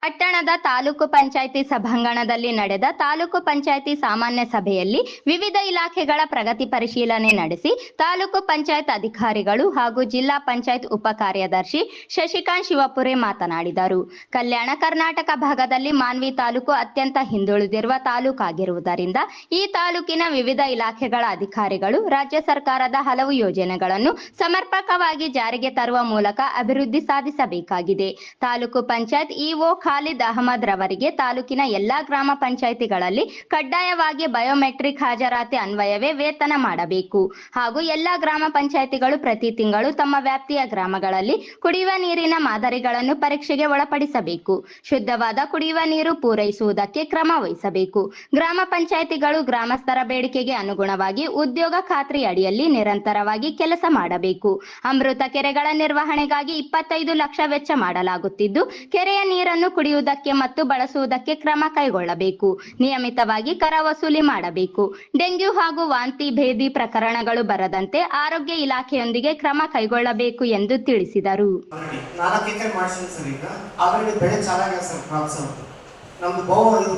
ಪಟ್ಟಣದ ತಾಲೂಕು ಪಂಚಾಯಿತಿ ಸಭಾಂಗಣದಲ್ಲಿ ನಡೆದ ತಾಲೂಕು ಪಂಚಾಯಿತಿ ಸಾಮಾನ್ಯ ಸಭೆಯಲ್ಲಿ ವಿವಿಧ ಇಲಾಖೆಗಳ ಪ್ರಗತಿ ಪರಿಶೀಲನೆ ನಡೆಸಿ ತಾಲೂಕು ಪಂಚಾಯತ್ ಅಧಿಕಾರಿಗಳು ಹಾಗೂ ಜಿಲ್ಲಾ ಪಂಚಾಯತ್ ಉಪ ಕಾರ್ಯದರ್ಶಿ ಶಶಿಕಾಂತ್ ಶಿವಪುರೆ ಮಾತನಾಡಿದರು. ಕಲ್ಯಾಣ ಕರ್ನಾಟಕ ಭಾಗದಲ್ಲಿ ಮಾನ್ವಿ ತಾಲೂಕು ಅತ್ಯಂತ ಹಿಂದುಳಿದಿರುವ ತಾಲೂಕಾಗಿರುವುದರಿಂದ ಈ ತಾಲೂಕಿನ ವಿವಿಧ ಇಲಾಖೆಗಳ ಅಧಿಕಾರಿಗಳು ರಾಜ್ಯ ಸರ್ಕಾರದ ಹಲವು ಯೋಜನೆಗಳನ್ನು ಸಮರ್ಪಕವಾಗಿ ಜಾರಿಗೆ ತರುವ ಮೂಲಕ ಅಭಿವೃದ್ಧಿ ಸಾಧಿಸಬೇಕಾಗಿದೆ. ತಾಲೂಕು ಪಂಚಾಯತ್ ಇಒ ಖಾಲಿದ್ ಅಹಮದ್ ರವರಿಗೆ ತಾಲೂಕಿನ ಎಲ್ಲಾ ಗ್ರಾಮ ಪಂಚಾಯಿತಿಗಳಲ್ಲಿ ಕಡ್ಡಾಯವಾಗಿ ಬಯೋಮೆಟ್ರಿಕ್ ಹಾಜರಾತಿ ಅನ್ವಯವೇ ವೇತನ ಮಾಡಬೇಕು ಹಾಗೂ ಎಲ್ಲಾ ಗ್ರಾಮ ಪಂಚಾಯಿತಿಗಳು ಪ್ರತಿ ತಿಂಗಳು ತಮ್ಮ ವ್ಯಾಪ್ತಿಯ ಗ್ರಾಮಗಳಲ್ಲಿ ಕುಡಿಯುವ ನೀರಿನ ಮಾದರಿಗಳನ್ನು ಪರೀಕ್ಷೆಗೆ ಒಳಪಡಿಸಬೇಕು. ಶುದ್ಧವಾದ ಕುಡಿಯುವ ನೀರು ಪೂರೈಸುವುದಕ್ಕೆ ಕ್ರಮ ವಹಿಸಬೇಕು. ಗ್ರಾಮ ಪಂಚಾಯಿತಿಗಳು ಗ್ರಾಮಸ್ಥರ ಬೇಡಿಕೆಗೆ ಅನುಗುಣವಾಗಿ ಉದ್ಯೋಗ ಖಾತ್ರಿ ಅಡಿಯಲ್ಲಿ ನಿರಂತರವಾಗಿ ಕೆಲಸ ಮಾಡಬೇಕು. ಅಮೃತ ಕೆರೆಗಳ ನಿರ್ವಹಣೆಗಾಗಿ 25 ಲಕ್ಷ ವೆಚ್ಚ ಮಾಡಲಾಗುತ್ತಿದ್ದು, ಕೆರೆಯ ನೀರನ್ನು ಕುಡಿಯುವುದಕ್ಕೆ ಮತ್ತು ಬಳಸುವುದಕ್ಕೆ ಕ್ರಮ ಕೈಗೊಳ್ಳಬೇಕು. ನಿಯಮಿತವಾಗಿ ಕರ ವಸೂಲಿ ಮಾಡಬೇಕು. ಡೆಂಗ್ಯೂ ಹಾಗೂ ವಾಂತಿ ಭೇದಿ ಪ್ರಕರಣಗಳು ಬರದಂತೆ ಆರೋಗ್ಯ ಇಲಾಖೆಯೊಂದಿಗೆ ಕ್ರಮ ಕೈಗೊಳ್ಳಬೇಕು ಎಂದು ತಿಳಿಸಿದರು.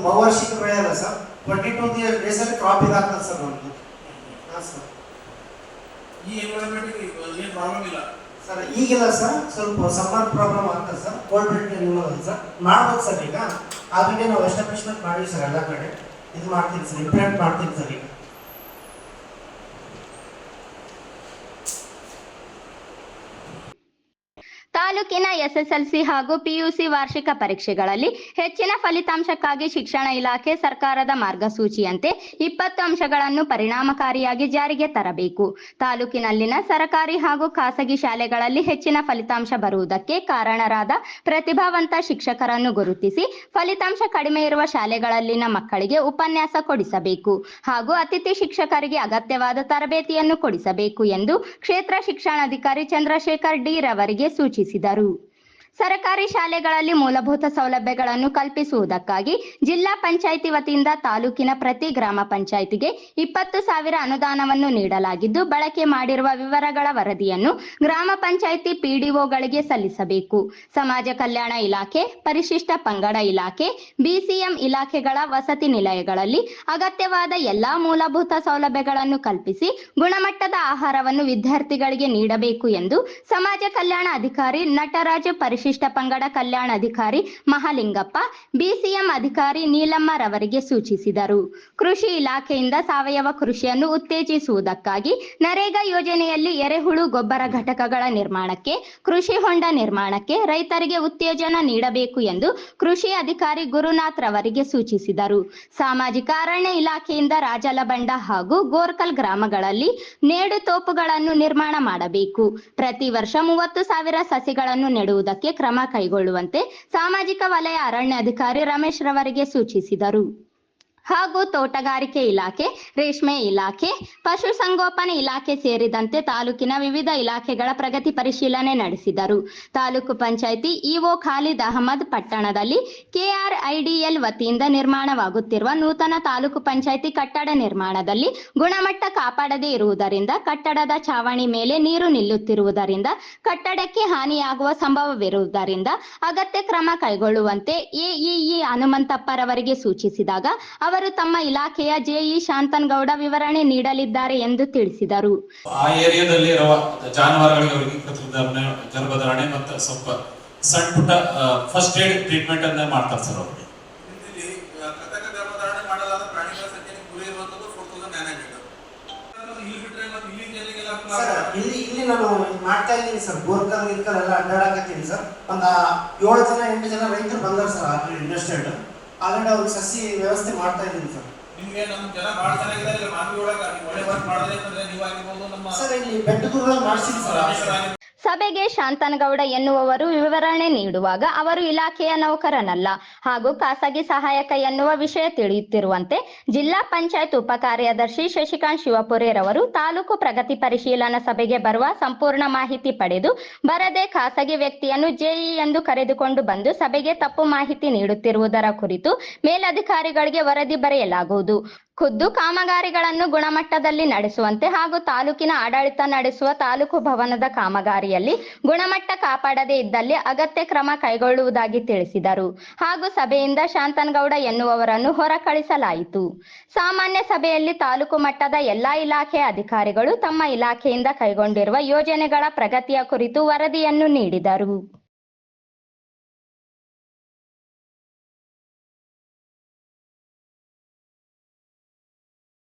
ಬಹುವಾರ್ಷಿಕ ಬೆಳೆ ಅಲ್ಲ ಸರ್, 22 ಡೇಸ್ ಅಲ್ಲಿ ಕ್ರಾಪ್ ಇದಾಗ್ತದೆ ಸರ್ ನಮ್ದು. ಈ ಎನ್ವೈರನ್ಮೆಂಟ್ ಏನು ಪ್ರಾಬ್ಲಮ್ ಇಲ್ಲ ಸರ್, ಈಗಿಲ್ಲ ಸರ್, ಸ್ವಲ್ಪ ಸಮ್ಮರ್ ಪ್ರಾಬ್ಲಮ್ ಆಗ್ತದೆ ಸರ್, ಕೋಲ್ಡ್ ಡ್ರಿಂಕ್ ಸರ್ ಮಾಡ್ಬೋದು ಸರ್. ಈಗ ಆದ್ರೆ ನಾವು ಎಸ್ಟಾಬ್ಲಿಷ್ಮೆಂಟ್ ಮಾಡಿವಿ ಸರ್, ಎಲ್ಲ ಕಡೆ ಇದು ಮಾಡ್ತೀವಿ ಸರ್, ಇಂಪ್ಲಿಮೆಂಟ್ ಮಾಡ್ತೀವಿ ಸರ್. ಈಗ ತಾಲೂಕಿನ ಎಸ್ಎಸ್ಎಲ್ಸಿ ಹಾಗೂ ಪಿಯುಸಿ ವಾರ್ಷಿಕ ಪರೀಕ್ಷೆಗಳಲ್ಲಿ ಹೆಚ್ಚಿನ ಫಲಿತಾಂಶಕ್ಕಾಗಿ ಶಿಕ್ಷಣ ಇಲಾಖೆ ಸರ್ಕಾರದ ಮಾರ್ಗಸೂಚಿಯಂತೆ 20 ಅಂಶಗಳನ್ನು ಪರಿಣಾಮಕಾರಿಯಾಗಿ ಜಾರಿಗೆ ತರಬೇಕು. ತಾಲೂಕಿನಲ್ಲಿನ ಸರಕಾರಿ ಹಾಗೂ ಖಾಸಗಿ ಶಾಲೆಗಳಲ್ಲಿ ಹೆಚ್ಚಿನ ಫಲಿತಾಂಶ ಬರುವುದಕ್ಕೆ ಕಾರಣರಾದ ಪ್ರತಿಭಾವಂತ ಶಿಕ್ಷಕರನ್ನು ಗುರುತಿಸಿ ಫಲಿತಾಂಶ ಕಡಿಮೆ ಇರುವ ಶಾಲೆಗಳಲ್ಲಿನ ಮಕ್ಕಳಿಗೆ ಉಪನ್ಯಾಸ ಕೊಡಿಸಬೇಕು ಹಾಗೂ ಅತಿಥಿ ಶಿಕ್ಷಕರಿಗೆ ಅಗತ್ಯವಾದ ತರಬೇತಿಯನ್ನು ಕೊಡಿಸಬೇಕು ಎಂದು ಕ್ಷೇತ್ರ ಶಿಕ್ಷಣಾಧಿಕಾರಿ ಚಂದ್ರಶೇಖರ್ ಡಿ ರವರಿಗೆ ಸೂಚಿಸಿದರು. ಸರಕಾರಿ ಶಾಲೆಗಳಲ್ಲಿ ಮೂಲಭೂತ ಸೌಲಭ್ಯಗಳನ್ನು ಕಲ್ಪಿಸುವುದಕ್ಕಾಗಿ ಜಿಲ್ಲಾ ಪಂಚಾಯಿತಿ ವತಿಯಿಂದ ತಾಲೂಕಿನ ಪ್ರತಿ ಗ್ರಾಮ ಪಂಚಾಯಿತಿಗೆ 20,000 ಅನುದಾನವನ್ನು ನೀಡಲಾಗಿದ್ದು, ಬಳಕೆ ಮಾಡಿರುವ ವಿವರಗಳ ವರದಿಯನ್ನು ಗ್ರಾಮ ಪಂಚಾಯಿತಿ ಪಿಡಿಒಗಳಿಗೆ ಸಲ್ಲಿಸಬೇಕು. ಸಮಾಜ ಕಲ್ಯಾಣ ಇಲಾಖೆ, ಪರಿಶಿಷ್ಟ ಪಂಗಡ ಇಲಾಖೆ, ಬಿಸಿಎಂ ಇಲಾಖೆಗಳ ವಸತಿ ನಿಲಯಗಳಲ್ಲಿ ಅಗತ್ಯವಾದ ಎಲ್ಲಾ ಮೂಲಭೂತ ಸೌಲಭ್ಯಗಳನ್ನು ಕಲ್ಪಿಸಿ ಗುಣಮಟ್ಟದ ಆಹಾರವನ್ನು ವಿದ್ಯಾರ್ಥಿಗಳಿಗೆ ನೀಡಬೇಕು ಎಂದು ಸಮಾಜ ಕಲ್ಯಾಣ ಅಧಿಕಾರಿ ನಟರಾಜ್, ಪರಿಶಿಷ್ಟ ಪಂಗಡ ಕಲ್ಯಾಣ ಅಧಿಕಾರಿ ಮಹಾಲಿಂಗಪ್ಪ, ಬಿಸಿಎಂ ಅಧಿಕಾರಿ ನೀಲಮ್ಮ ರವರಿಗೆ ಸೂಚಿಸಿದರು. ಕೃಷಿ ಇಲಾಖೆಯಿಂದ ಸಾವಯವ ಕೃಷಿಯನ್ನು ಉತ್ತೇಜಿಸುವುದಕ್ಕಾಗಿ ನರೇಗಾ ಯೋಜನೆಯಲ್ಲಿ ಎರೆಹುಳು ಗೊಬ್ಬರ ಘಟಕಗಳ ನಿರ್ಮಾಣಕ್ಕೆ, ಕೃಷಿ ಹೊಂಡ ನಿರ್ಮಾಣಕ್ಕೆ ರೈತರಿಗೆ ಉತ್ತೇಜನ ನೀಡಬೇಕು ಎಂದು ಕೃಷಿ ಅಧಿಕಾರಿ ಗುರುನಾಥ್ ರವರಿಗೆ ಸೂಚಿಸಿದರು. ಸಾಮಾಜಿಕ ಅರಣ್ಯ ಇಲಾಖೆಯಿಂದ ರಾಜಲಬಂಡ ಹಾಗೂ ಗೋರ್ಕಲ್ ಗ್ರಾಮಗಳಲ್ಲಿ ನೇಡು ತೋಪುಗಳನ್ನು ನಿರ್ಮಾಣ ಮಾಡಬೇಕು. ಪ್ರತಿ ವರ್ಷ 30,000 ಸಸಿಗಳನ್ನು ನೆಡುವುದಕ್ಕೆ ಕ್ರಮ ಕೈಗೊಳ್ಳುವಂತೆ ಸಾಮಾಜಿಕ ವಲಯ ಅರಣ್ಯ ಅಧಿಕಾರಿ ರಮೇಶ್ ರವರಿಗೆ ಸೂಚಿಸಿದರು. ಹಾಗೂ ತೋಟಗಾರಿಕೆ ಇಲಾಖೆ, ರೇಷ್ಮೆ ಇಲಾಖೆ, ಪಶುಸಂಗೋಪನೆ ಇಲಾಖೆ ಸೇರಿದಂತೆ ತಾಲೂಕಿನ ವಿವಿಧ ಇಲಾಖೆಗಳ ಪ್ರಗತಿ ಪರಿಶೀಲನೆ ನಡೆಸಿದರು. ತಾಲೂಕು ಪಂಚಾಯಿತಿ ಇಒ ಖಾಲಿದ್ ಅಹಮದ್ ಪಟ್ಟಣದಲ್ಲಿ ಕೆಆರ್ಐಡಿಎಲ್ ವತಿಯಿಂದ ನಿರ್ಮಾಣವಾಗುತ್ತಿರುವ ನೂತನ ತಾಲೂಕು ಪಂಚಾಯಿತಿ ಕಟ್ಟಡ ನಿರ್ಮಾಣದಲ್ಲಿ ಗುಣಮಟ್ಟ ಕಾಪಾಡದೇ ಇರುವುದರಿಂದ ಕಟ್ಟಡದ ಚಾವಣಿ ಮೇಲೆ ನೀರು ನಿಲ್ಲುತ್ತಿರುವುದರಿಂದ ಕಟ್ಟಡಕ್ಕೆ ಹಾನಿಯಾಗುವ ಸಂಭವವಿರುವುದರಿಂದ ಅಗತ್ಯ ಕ್ರಮ ಕೈಗೊಳ್ಳುವಂತೆ ಎಇಇ ಹನುಮಂತಪ್ಪರವರಿಗೆ ಸೂಚಿಸಿದಾಗ ಅವರು ತಮ್ಮ ಇಲಾಖೆಯ ಜೆಇ ಶಾಂತನಗೌಡ ವಿವರಣೆ ನೀಡಲಿದ್ದಾರೆ ಎಂದು ತಿಳಿಸಿದರು. ಆ ಏರಿಯಾದಲ್ಲಿ ಇರುವ ಜಾನುವಾರುಗಳಿಗೆ ಗರ್ಭಧಾರಣೆ ಮತ್ತು ಸ್ವಲ್ಪ ಸಣ್ಣ ಪುಟ್ಟ ಫಸ್ಟ್ ಏಡ್ ಟ್ರೀಟ್ಮೆಂಟ್ ಅನ್ನ ಮಾಡ್ತಾರೆ ಸರ್ ಅವರು. ಇಲ್ಲಿ ನಾನು ಮಾಡ್ತಾ ಇದ್ದೀನಿ ಸರ್, ಗೋರ್ಕಲ್ ಗಿರ್ಕಲ್ ಎಲ್ಲ ಅಡ್ಡಾಡಕತ್ತೀನಿ ಸರ್. ಒಂದು 7 ಜನ 8 ಜನ ರೈತರು ಬಂದಾರ ಸರ್ ಇಂಡಸ್ಟ್ರಿಯಲ್. ಆಲ್ರೆಡಿ ಅವ್ರಿಗೆ ಸಸಿ ವ್ಯವಸ್ಥೆ ಮಾಡ್ತಾ ಇದ್ದೀನಿ ಸರ್. ನಿಮಗೆ ನಮ್ಮ ಜನ ಬಹಳ ಚೆನ್ನಾಗಿದ್ದಾರೆ, ಮಾನ್ವಿ ಒಳಗೆ ಒಳ್ಳೆ ವರ್ಕ್ ಮಾಡಿದ್ರೆ ಅಂದ್ರೆ ನೀವಾಗಿರ್ಬೋದು. ನಮ್ಮ ಸರ್ ಇಲ್ಲಿ ಬೆಟ್ಟದೂರಲ್ಲಿ ಮಾಡಿಸಿದ್ದೀನಿ ಸರ್. ಸಭೆಗೆ ಶಾಂತನಗೌಡ ಎನ್ನುವವರು ವಿವರಣೆ ನೀಡುವಾಗ ಅವರು ಇಲಾಖೆಯ ನೌಕರನಲ್ಲ ಹಾಗೂ ಖಾಸಗಿ ಸಹಾಯಕ ಎನ್ನುವ ವಿಷಯ ತಿಳಿಯುತ್ತಿರುವಂತೆ ಜಿಲ್ಲಾ ಪಂಚಾಯತ್ ಉಪ ಕಾರ್ಯದರ್ಶಿ ಶಶಿಕಾಂತ್ ಶಿವಪುರೇರವರು ತಾಲೂಕು ಪ್ರಗತಿ ಪರಿಶೀಲನಾ ಸಭೆಗೆ ಬರುವ ಸಂಪೂರ್ಣ ಮಾಹಿತಿ ಪಡೆದು ಬರದೆ ಖಾಸಗಿ ವ್ಯಕ್ತಿಯನ್ನು ಜೆಇ ಎಂದು ಕರೆದುಕೊಂಡು ಬಂದು ಸಭೆಗೆ ತಪ್ಪು ಮಾಹಿತಿ ನೀಡುತ್ತಿರುವುದರ ಕುರಿತು ಮೇಲಧಿಕಾರಿಗಳಿಗೆ ವರದಿ ಬರೆಯಲಾಗುವುದು. ಖುದ್ದು ಕಾಮಗಾರಿಗಳನ್ನು ಗುಣಮಟ್ಟದಲ್ಲಿ ನಡೆಸುವಂತೆ ಹಾಗೂ ತಾಲೂಕಿನ ಆಡಳಿತ ನಡೆಸುವ ತಾಲೂಕು ಭವನದ ಕಾಮಗಾರಿಯಲ್ಲಿ ಗುಣಮಟ್ಟ ಕಾಪಾಡದೇ ಇದ್ದಲ್ಲಿ ಅಗತ್ಯ ಕ್ರಮ ಕೈಗೊಳ್ಳುವುದಾಗಿ ತಿಳಿಸಿದರು. ಹಾಗೂ ಸಭೆಯಿಂದ ಶಾಂತನಗೌಡ ಎನ್ನುವವರನ್ನು ಹೊರಕಳಿಸಲಾಯಿತು. ಸಾಮಾನ್ಯ ಸಭೆಯಲ್ಲಿ ತಾಲೂಕು ಮಟ್ಟದ ಎಲ್ಲಾ ಇಲಾಖೆಯ ಅಧಿಕಾರಿಗಳು ತಮ್ಮ ಇಲಾಖೆಯಿಂದ ಕೈಗೊಂಡಿರುವ ಯೋಜನೆಗಳ ಪ್ರಗತಿಯ ಕುರಿತು ವರದಿಯನ್ನು ನೀಡಿದರು.